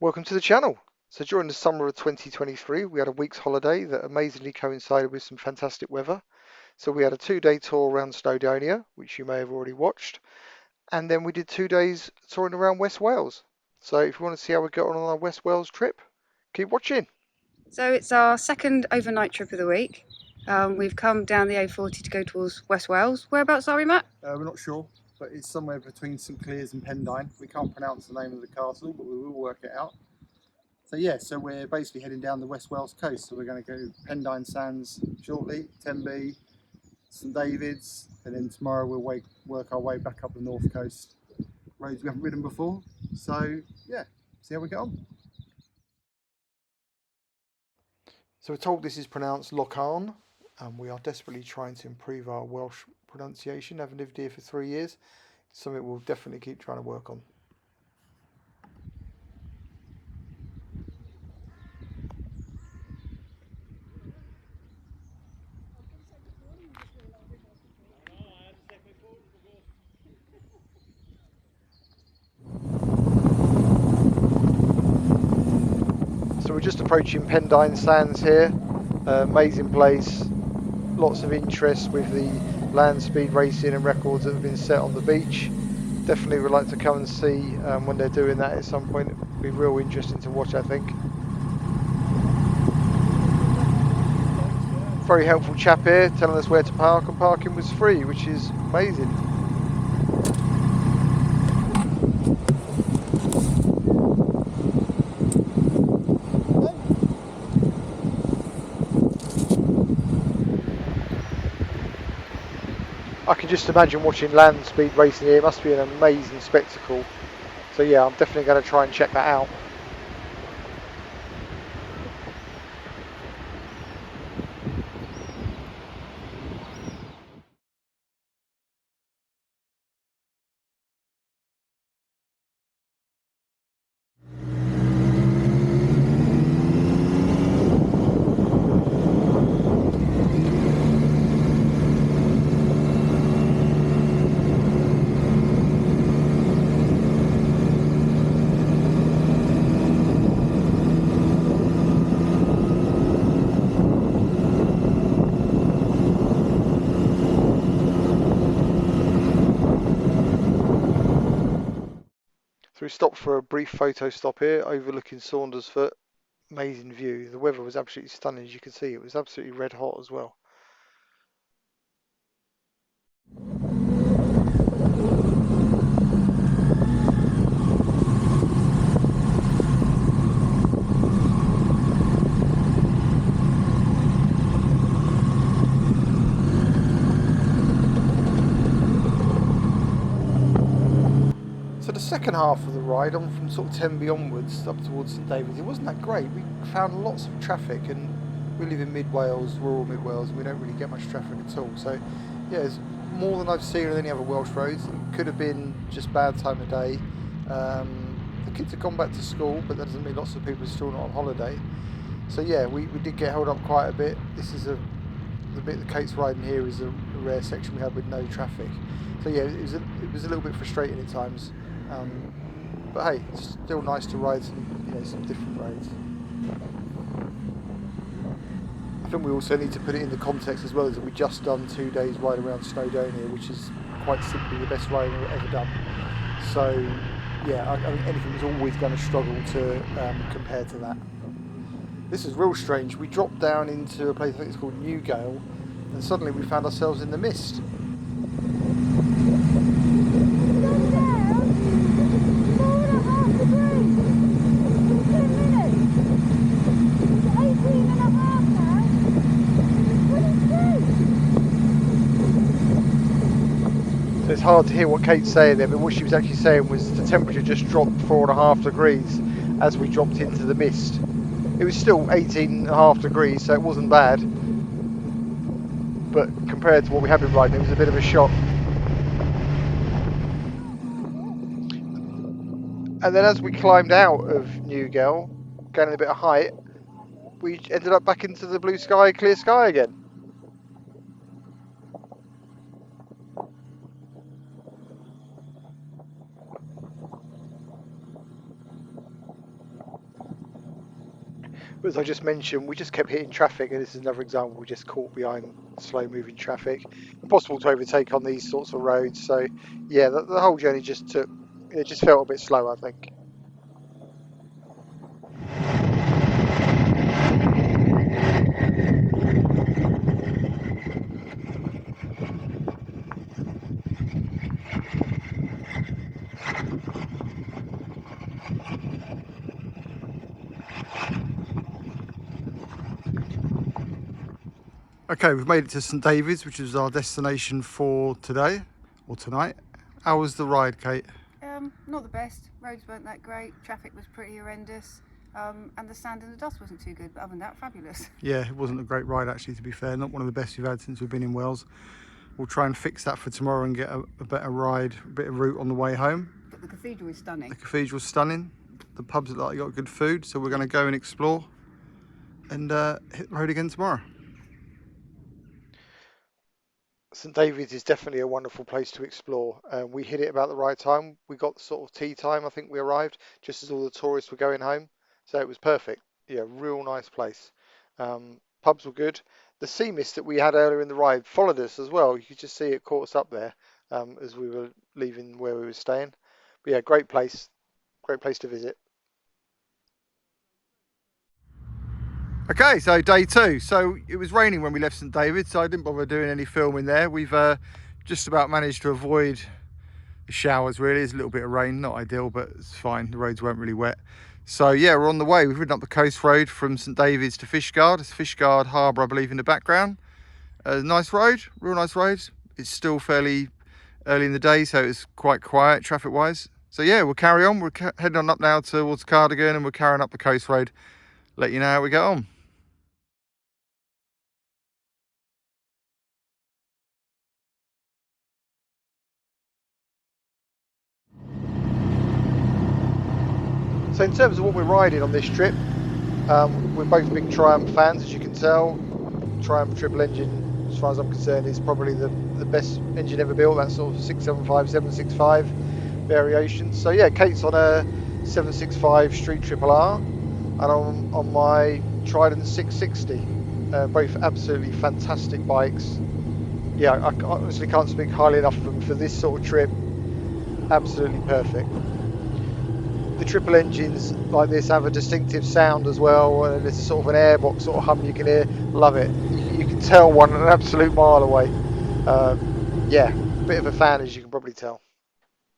Welcome to the channel. So during the summer of 2023, we had a week's holiday that amazingly coincided with some fantastic weather. So we had a 2-day tour around Snowdonia, which you may have already watched, and then we did 2 days touring around West Wales. So if you want to see how we got on our West Wales trip, keep watching. So it's our second overnight trip of the week. We've come down the A40 to go towards West Wales. Whereabouts are we, Matt? We're not sure, but it's somewhere between St Clears and Pendine. We can't pronounce the name of the castle, but we will work it out. So yeah, so we're basically heading down the West Wales coast. So we're going to go Pendine Sands shortly, Tenby, St David's, and then tomorrow we'll work our way back up the north coast. Roads we haven't ridden before. So yeah, see how we get on. So we're told this is pronounced Locarn, and we are desperately trying to improve our Welsh pronunciation, having lived here for 3 years. Something we'll definitely keep trying to work on. So we're just approaching Pendine Sands here. Amazing place. Lots of interest with the land speed racing and records that have been set on the beach. Definitely would like to come and see when they're doing that at some point. It'd be real interesting to watch, I think. Very helpful chap here telling us where to park, and parking was free, which is amazing. I can just imagine watching land speed racing here. It must be an amazing spectacle. So yeah, I'm definitely going to try and check that out. So we stopped for a brief photo stop here, overlooking Saundersfoot. Amazing view. The weather was absolutely stunning, as you can see. It was absolutely red hot as well. So the second half of the ride, on from sort of Tenby onwards up towards St David's, it wasn't that great. We found lots of traffic, and we live in mid Wales, rural mid Wales, and we don't really get much traffic at all. So yeah, it's more than I've seen on any other Welsh roads. It could have been just bad time of day. The kids have gone back to school, but that doesn't mean lots of people are still not on holiday. So yeah, we did get held up quite a bit. This is the bit that Kate's riding here is a rare section we had with no traffic. So yeah, it was a little bit frustrating at times. But hey, it's still nice to ride some different roads. I think we also need to put it in the context as well, as that we just done 2 days ride around Snowdonia, which is quite simply the best riding we've ever done. So yeah, I mean, anything is always going to struggle to compare to that. This is real strange. We dropped down into a place, I think it's called Newgale, and suddenly we found ourselves in the mist. So it's hard to hear what Kate's saying there, but what she was actually saying was the temperature just dropped 4.5 degrees as we dropped into the mist. It was still 18.5 degrees, so it wasn't bad. But compared to what we had been riding, it was a bit of a shock. And then as we climbed out of Newgale, gaining a bit of height, we ended up back into the blue sky, clear sky again. But as I just mentioned, we just kept hitting traffic, and this is another example. We just caught behind slow-moving traffic. Impossible to overtake on these sorts of roads. So, yeah, the whole journey it just felt a bit slow, I think. Okay, we've made it to St David's, which is our destination for today or tonight. How was the ride, Kate? Not the best. Roads weren't that great. Traffic was pretty horrendous. And the sand and the dust wasn't too good. But other than that, fabulous. Yeah, it wasn't a great ride actually, to be fair. Not one of the best we've had since we've been in Wales. We'll try and fix that for tomorrow and get a better ride, a bit of route on the way home. But the cathedral is stunning. The cathedral's stunning. The pubs look like they got good food, so we're going to go and explore and hit the road again tomorrow. St David's is definitely a wonderful place to explore. We hit it about the right time. We got sort of tea time. I think we arrived just as all the tourists were going home, so it was perfect. Yeah, real nice place. Pubs were good. The sea mist that we had earlier in the ride followed us as well. You could just see it caught us up there as we were leaving where we were staying. But yeah, great place to visit. Okay, so day 2. So it was raining when we left St David's, so I didn't bother doing any filming there. We've just about managed to avoid the showers, really. There's a little bit of rain, not ideal, but it's fine. The roads weren't really wet. So yeah, we're on the way. We've ridden up the coast road from St David's to Fishguard. It's Fishguard Harbour, I believe, in the background. Nice road, real nice road. It's still fairly early in the day, so it's quite quiet traffic-wise. So yeah, we'll carry on. We're heading on up now towards Cardigan, and we're carrying up the coast road. Let you know how we get on. So in terms of what we're riding on this trip, we're both big Triumph fans, as you can tell. Triumph triple engine, as far as I'm concerned, is probably the best engine ever built. That sort of 675, 765 variation. So yeah, Kate's on a 765 Street Triple R, and I'm on my Trident 660. Both absolutely fantastic bikes. Yeah, I honestly can't speak highly enough of them for this sort of trip. Absolutely perfect. The triple engines like this have a distinctive sound as well, and there's sort of an airbox sort of hum you can hear. Love it. You can tell one an absolute mile away. Yeah, a bit of a fan, as you can probably tell.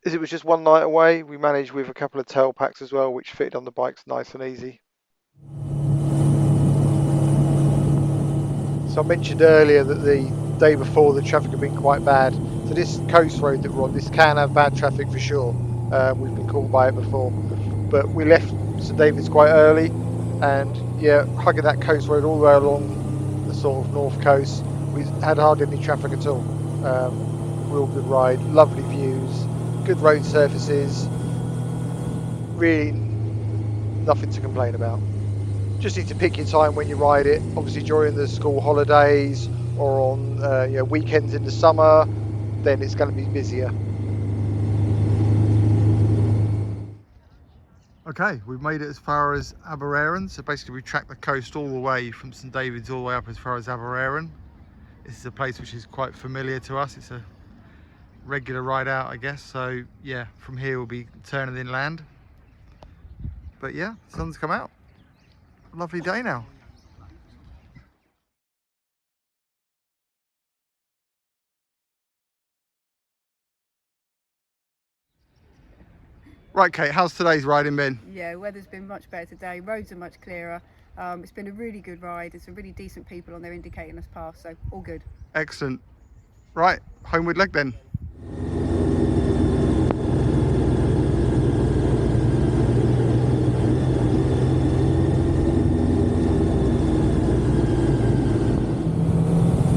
As it was just one night away, we managed with a couple of tail packs as well, which fitted on the bikes nice and easy. So I mentioned earlier that the day before the traffic had been quite bad. So this coast road that we're on, this can have bad traffic for sure. We've been caught by it before, but we left St David's quite early, and yeah, hugging that coast road all the way along the sort of north coast, we had hardly any traffic at all. Real good ride, lovely views, good road surfaces, really nothing to complain about. Just need to pick your time when you ride it. Obviously during the school holidays or on weekends in the summer, then it's going to be busier. Okay, we've made it as far as Aberaeron. So basically we tracked the coast all the way from St David's all the way up as far as Aberaeron. This is a place which is quite familiar to us. It's a regular ride out, I guess. So yeah, from here we'll be turning inland. But yeah, the sun's come out. Lovely day now. Right, Kate, how's today's riding been? Yeah, weather's been much better today. Roads are much clearer. It's been a really good ride. There's some really decent people on there indicating us path, so all good. Excellent. Right, homeward leg then.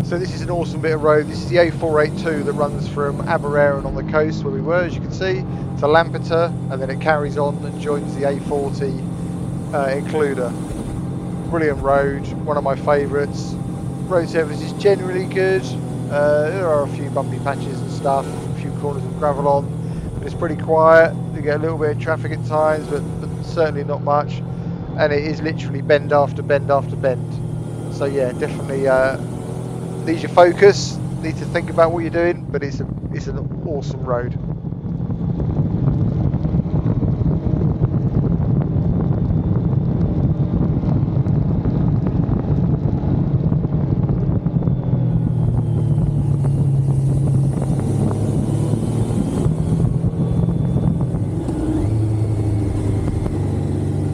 So this is an awesome bit of road. This is the A482 that runs from Aberaeron on the coast where we were, as you can see, to Lampeter, and then it carries on and joins the A40 includer. Brilliant road, one of my favourites. Road surface is generally good. There are a few bumpy patches and stuff, a few corners with gravel on, but it's pretty quiet. You get a little bit of traffic at times, but certainly not much. and it is literally bend after bend after bend. So yeah, definitely needs your focus, need to think about what you're doing, but it's an awesome road.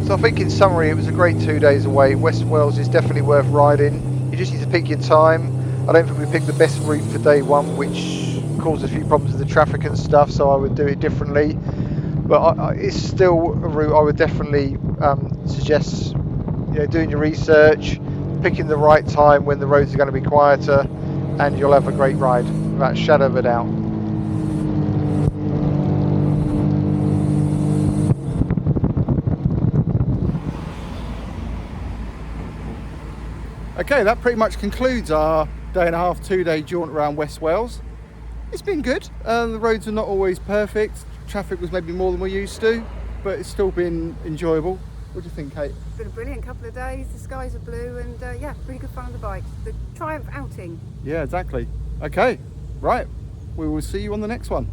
So I think in summary it was a great 2 days away. West Wales is definitely worth riding. You just need to pick your time. I don't think we picked the best route for day one, which caused a few problems with the traffic and stuff, so I would do it differently. But it's still a route I would definitely suggest, doing your research, picking the right time when the roads are going to be quieter, and you'll have a great ride, without a shadow of a doubt. Okay, that pretty much concludes our day and a half, 2 day jaunt around West Wales. It's been good. The roads are not always perfect. Traffic was maybe more than we're used to, but it's still been enjoyable. What do you think, Kate? It's been a brilliant couple of days. The skies are blue, and yeah, really good fun on the bike. The Triumph outing. Yeah, exactly. Okay, right. We will see you on the next one.